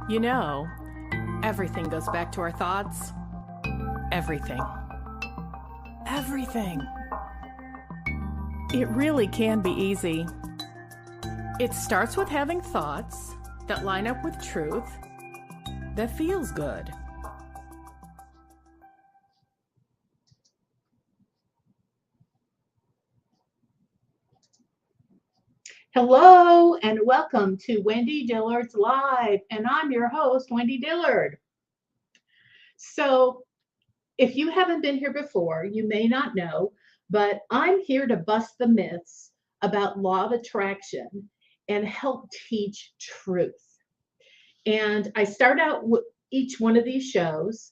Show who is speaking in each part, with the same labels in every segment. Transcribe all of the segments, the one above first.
Speaker 1: You know, everything goes back to our thoughts. Everything. Everything. It really can be easy. It starts with having thoughts that line up with truth that feels good.
Speaker 2: Hello and welcome to Wendy Dillard's Live, and I'm your host, Wendy Dillard. So, if you haven't been here before, you may not know, but I'm here to bust the myths about law of attraction and help teach truth. And I start out with each one of these shows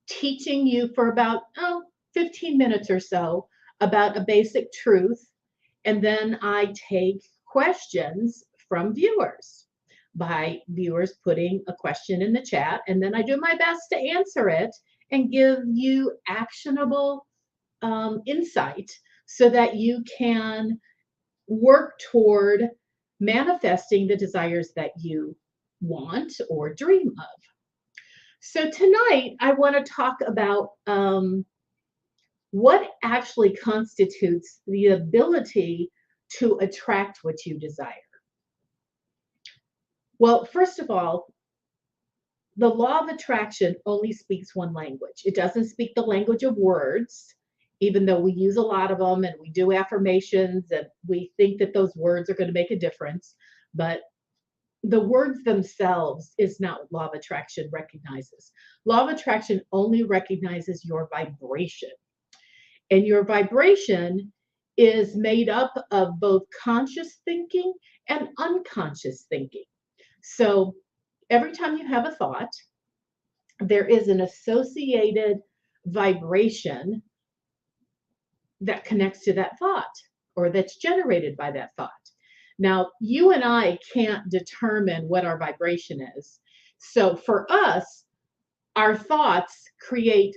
Speaker 2: teaching you for about 15 minutes or so about a basic truth. And then I take questions from viewers by viewers putting a question in the chat. And then I do my best to answer it and give you actionable insight so that you can work toward manifesting the desires that you want or dream of. So tonight I want to talk about what actually constitutes the ability to attract what you desire. Well, first of all, the law of attraction only speaks one language. It doesn't speak the language of words, even though we use a lot of them and we do affirmations and we think that those words are going to make a difference. But the words themselves is not what law of attraction recognizes. Law of attraction only recognizes your vibration. And your vibration is made up of both conscious thinking and unconscious thinking. So every time you have a thought, there is an associated vibration that connects to that thought or that's generated by that thought. Now, you and I can't determine what our vibration is. So for us, our thoughts create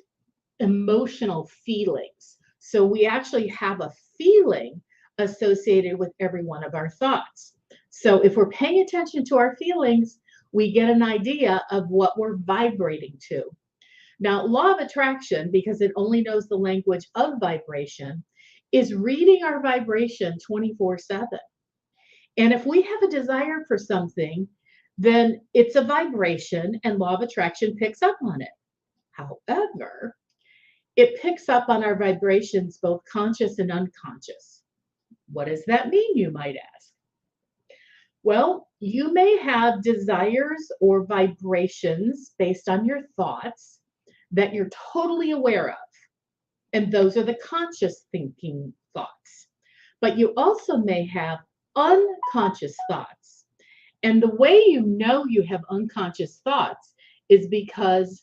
Speaker 2: emotional feelings. So we actually have a feeling associated with every one of our thoughts. So if we're paying attention to our feelings, we get an idea of what we're vibrating to. Now, law of attraction, because it only knows the language of vibration, is reading our vibration 24/7. And if we have a desire for something, then it's a vibration and law of attraction picks up on it. However, it picks up on our vibrations, both conscious and unconscious. What does that mean, you might ask? Well, you may have desires or vibrations based on your thoughts that you're totally aware of. And those are the conscious thinking thoughts. But you also may have unconscious thoughts. And the way you know you have unconscious thoughts is because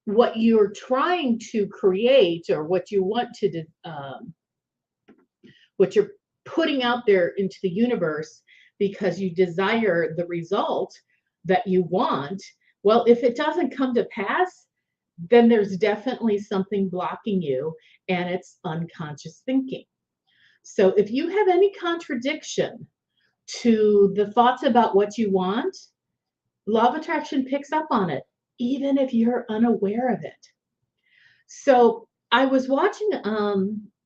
Speaker 2: what you're trying to create or what you want to what you're putting out there into the universe because you desire the result that you want, well, if it doesn't come to pass, then there's definitely something blocking you, and it's unconscious thinking. So if you have any contradiction to the thoughts about what you want, law of attraction picks up on it, even if you're unaware of it. So I was watching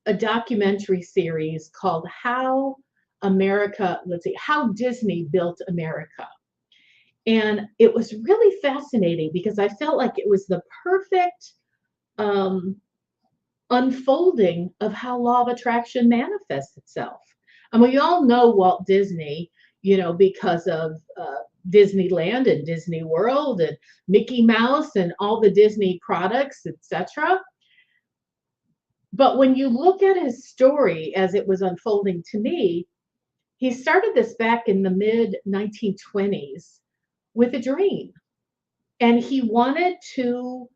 Speaker 2: a documentary series called How Disney Built America. And it was really fascinating because I felt like it was the perfect unfolding of how law of attraction manifests itself. And we all know Walt Disney, because of Disneyland and Disney World and Mickey Mouse and all the Disney products, etc. But when you look at his story as it was unfolding to me, he started this back in the mid 1920s with a dream. And he wanted to,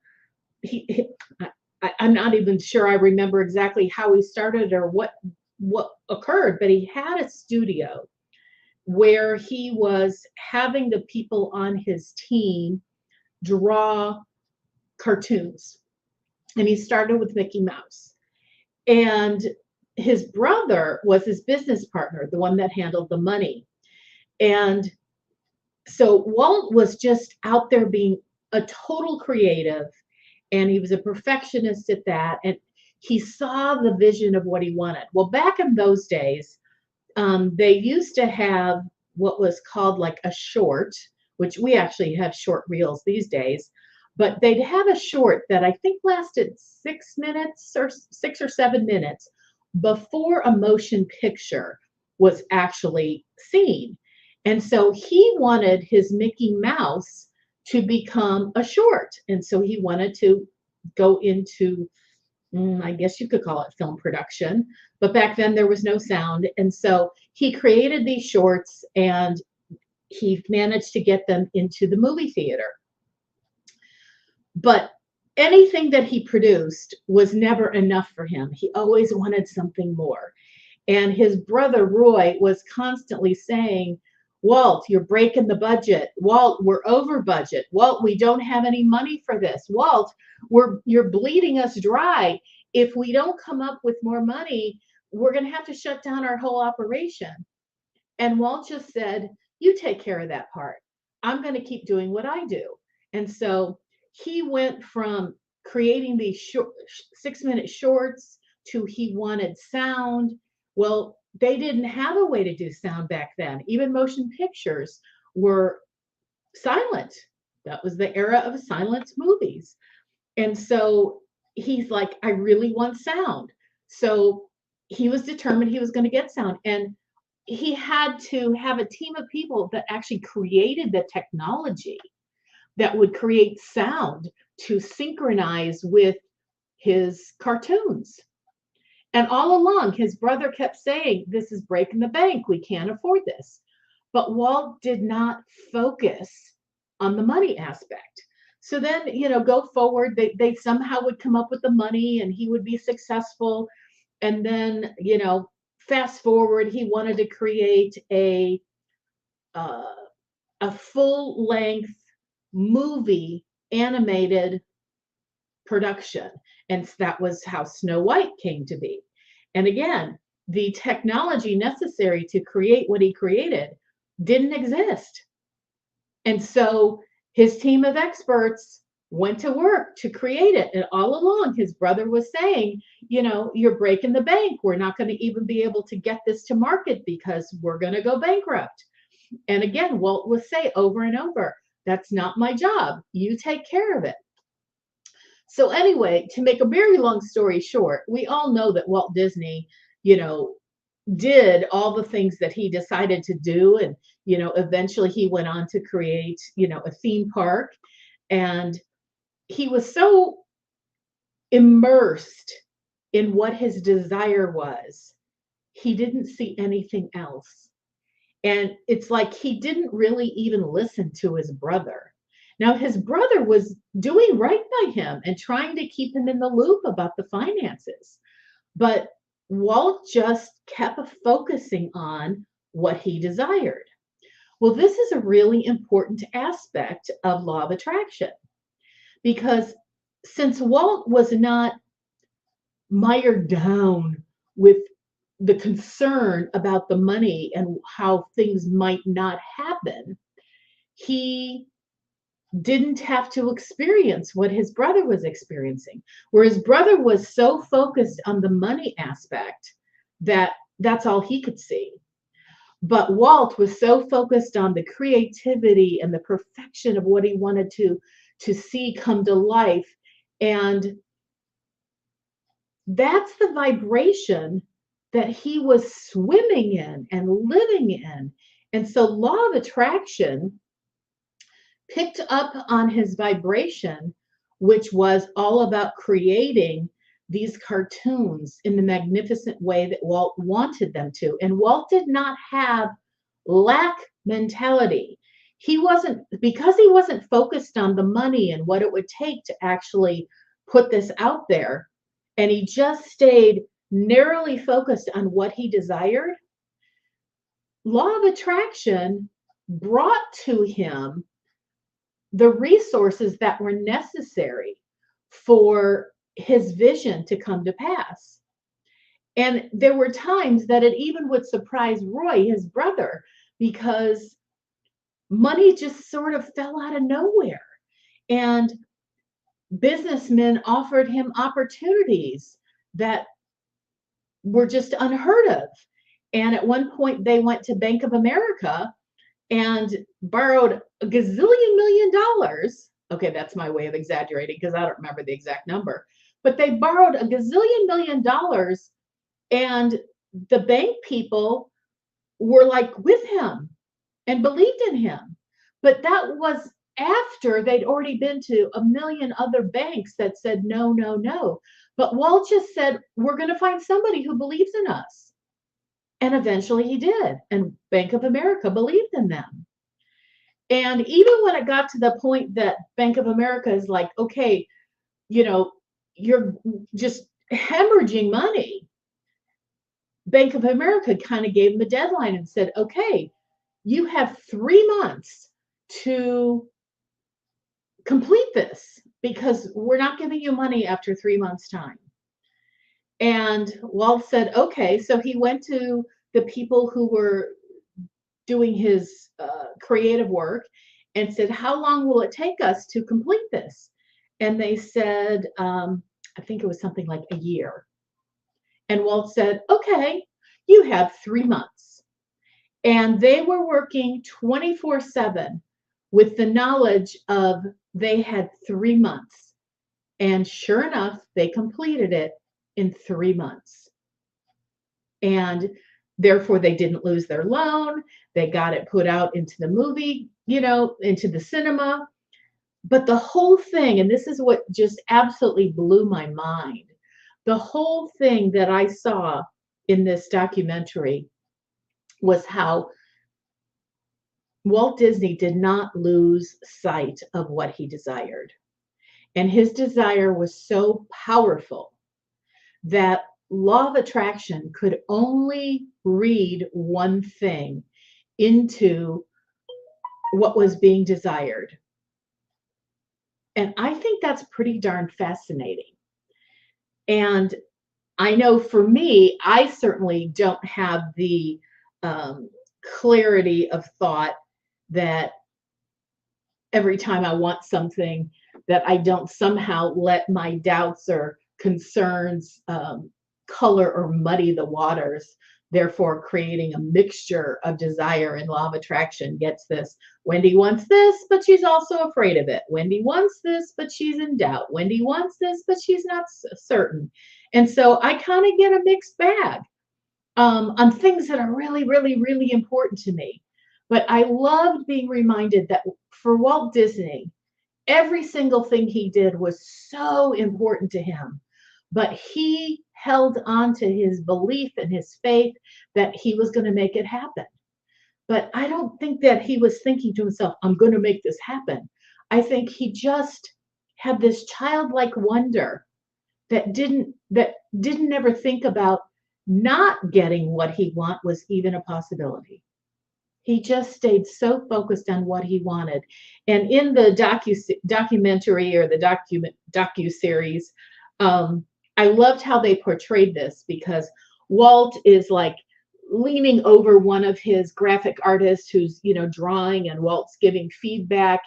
Speaker 2: I'm not even sure I remember exactly how he started or what occurred, but he had a studio where he was having the people on his team draw cartoons. And he started with Mickey Mouse. And his brother was his business partner, the one that handled the money. And So Walt was just out there being a total creative, and he was a perfectionist at that. And he saw the vision of what he wanted. Well, back in those days, they used to have what was called like a short, which we actually have short reels these days, but they'd have a short that I think lasted 6 minutes or 6 or 7 minutes before a motion picture was actually seen. And so he wanted his Mickey Mouse to become a short. And so he wanted to go into, I guess you could call it film production, but back then there was no sound. And so he created these shorts and he managed to get them into the movie theater. But anything that he produced was never enough for him. He always wanted something more. And his brother Roy was constantly saying, Walt, you're breaking the budget. Walt, we're over budget. Walt, we don't have any money for this. Walt, you're bleeding us dry. If we don't come up with more money, we're going to have to shut down our whole operation. And Walt just said, you take care of that part. I'm going to keep doing what I do. And so he went from creating these 6-minute shorts to he wanted sound. Well, they didn't have a way to do sound back then. Even motion pictures were silent. That was the era of silent movies. And so he's like, I really want sound. So he was determined he was going to get sound. And he had to have a team of people that actually created the technology that would create sound to synchronize with his cartoons. And all along, his brother kept saying, this is breaking the bank. We can't afford this. But Walt did not focus on the money aspect. So then, go forward, they somehow would come up with the money and he would be successful. And then, fast forward, he wanted to create a full-length movie animated production. And that was how Snow White came to be. And again, the technology necessary to create what he created didn't exist. And so his team of experts went to work to create it. And all along, his brother was saying, you're breaking the bank. We're not going to even be able to get this to market because we're going to go bankrupt. And again, Walt would say over and over, that's not my job. You take care of it. So anyway, to make a very long story short, we all know that Walt Disney, did all the things that he decided to do. And, eventually he went on to create, a theme park. And he was so immersed in what his desire was, he didn't see anything else. And it's like he didn't really even listen to his brother. Now, his brother was doing right by him and trying to keep him in the loop about the finances. But Walt just kept focusing on what he desired. Well, this is a really important aspect of law of attraction because since Walt was not mired down with the concern about the money and how things might not happen, he didn't have to experience what his brother was experiencing, where his brother was so focused on the money aspect that that's all he could see. But Walt was so focused on the creativity and the perfection of what he wanted to see come to life. And that's the vibration that he was swimming in and living in. And so law of attraction picked up on his vibration, which was all about creating these cartoons in the magnificent way that Walt wanted them to. And Walt did not have lack mentality. Because he wasn't focused on the money and what it would take to actually put this out there, and he just stayed narrowly focused on what he desired, law of attraction brought to him the resources that were necessary for his vision to come to pass. And there were times that it even would surprise Roy, his brother, because money just sort of fell out of nowhere. And businessmen offered him opportunities that were just unheard of. And at one point, they went to Bank of America and borrowed a gazillion million dollars. Okay, that's my way of exaggerating because I don't remember the exact number. But they borrowed a gazillion million dollars, and the bank people were like with him and believed in him. But that was after they'd already been to a million other banks that said no, no, no. But Walt just said, we're going to find somebody who believes in us. And eventually he did. And Bank of America believed in them. And even when it got to the point that Bank of America is like, okay, you're just hemorrhaging money, Bank of America kind of gave him a deadline and said, okay, you have 3 months to complete this because we're not giving you money after 3 months' time. And Walt said, okay. So he went to the people who were doing his creative work and said, how long will it take us to complete this? And they said, I think it was something like a year. And Walt said, okay, you have 3 months. And they were working 24/7 with the knowledge of they had 3 months. And sure enough, they completed it in 3 months. And therefore, they didn't lose their loan. They got it put out into the movie, into the cinema. But the whole thing, and this is what just absolutely blew my mind, the whole thing that I saw in this documentary was how Walt Disney did not lose sight of what he desired. And his desire was so powerful that law of attraction could only read one thing into what was being desired. And I think that's pretty darn fascinating. And I know for me, I certainly don't have the clarity of thought that every time I want something, that I don't somehow let my doubts or concerns color or muddy the waters, therefore creating a mixture of desire. And law of attraction gets this. Wendy wants this, but she's also afraid of it. Wendy wants this, but she's in doubt. Wendy wants this, but she's not certain. And so I kind of get a mixed bag on things that are really, really, really important to me. But I loved being reminded that for Walt Disney, every single thing he did was so important to him. But he held on to his belief and his faith that he was going to make it happen. But I don't think that he was thinking to himself, I'm going to make this happen. I think he just had this childlike wonder that didn't ever think about not getting what he wanted was even a possibility. He just stayed so focused on what he wanted. And in the documentary or the docu-series, I loved how they portrayed this because Walt is like leaning over one of his graphic artists who's, drawing, and Walt's giving feedback.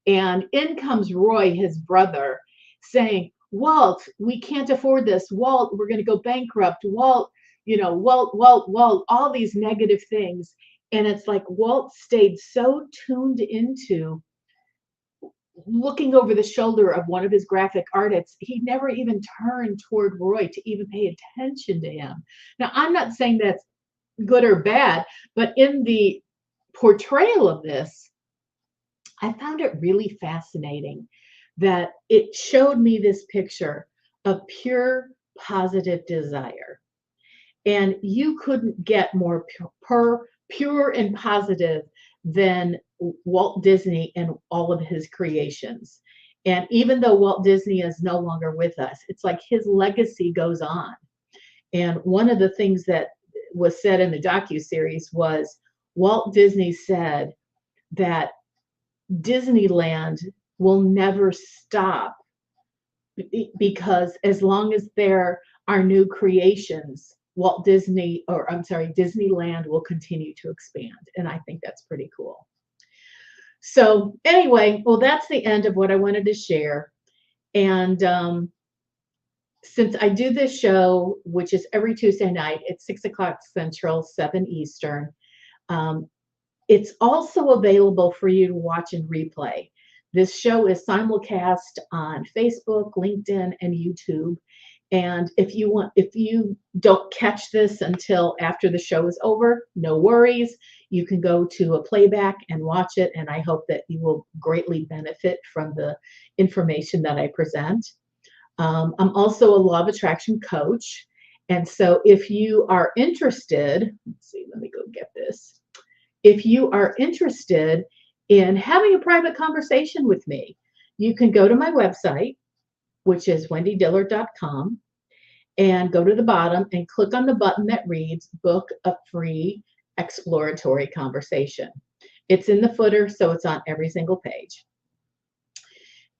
Speaker 2: And in comes Roy, his brother, saying, Walt, we can't afford this. Walt, we're going to go bankrupt. Walt, Walt, all these negative things. And it's like Walt stayed so tuned into looking over the shoulder of one of his graphic artists. He never even turned toward Roy to even pay attention to him. Now, I'm not saying that's good or bad, but in the portrayal of this, I found it really fascinating that it showed me this picture of pure positive desire. And you couldn't get more pure and positive than Walt Disney and all of his creations. And even though Walt Disney is no longer with us, it's like his legacy goes on. And one of the things that was said in the docuseries was Walt Disney said that Disneyland will never stop because as long as there are new creations, Disneyland will continue to expand. And I think that's pretty cool. So anyway, well, that's the end of what I wanted to share. And since I do this show, which is every Tuesday night at 6 o'clock Central, 7 Eastern, um, it's also available for you to watch and replay. This show is simulcast on Facebook, LinkedIn, and YouTube. And if you don't catch this until after the show is over, no worries. You can go to a playback and watch it. And I hope that you will greatly benefit from the information that I present. I'm also a law of attraction coach. And so if you are interested, let's see, let me go get this. If you are interested in having a private conversation with me, you can go to my website, which is wendydillard.com, and go to the bottom and click on the button that reads Book a Free Exploratory Conversation. It's in the footer, so it's on every single page.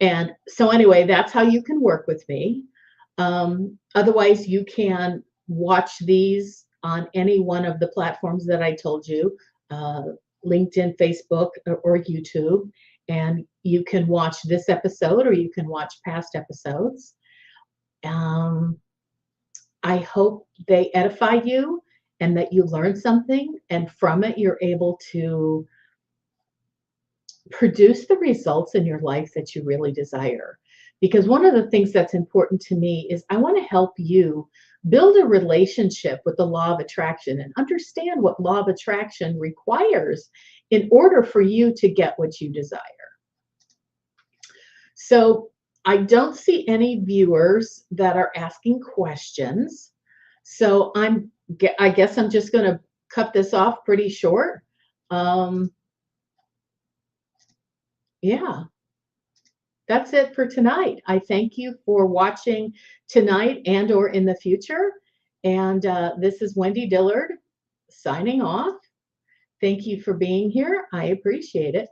Speaker 2: And so anyway, that's how you can work with me. Otherwise, you can watch these on any one of the platforms that I told you, LinkedIn, Facebook, or YouTube. And you can watch this episode or you can watch past episodes. I hope they edify you and that you learn something, and from it you're able to produce the results in your life that you really desire. Because one of the things that's important to me is I want to help you build a relationship with the law of attraction and understand what law of attraction requires in order for you to get what you desire. So I don't see any viewers that are asking questions. So I guess I'm just going to cut this off pretty short. Yeah, that's it for tonight. I thank you for watching tonight and or in the future. And this is Wendy Dillard signing off. Thank you for being here. I appreciate it.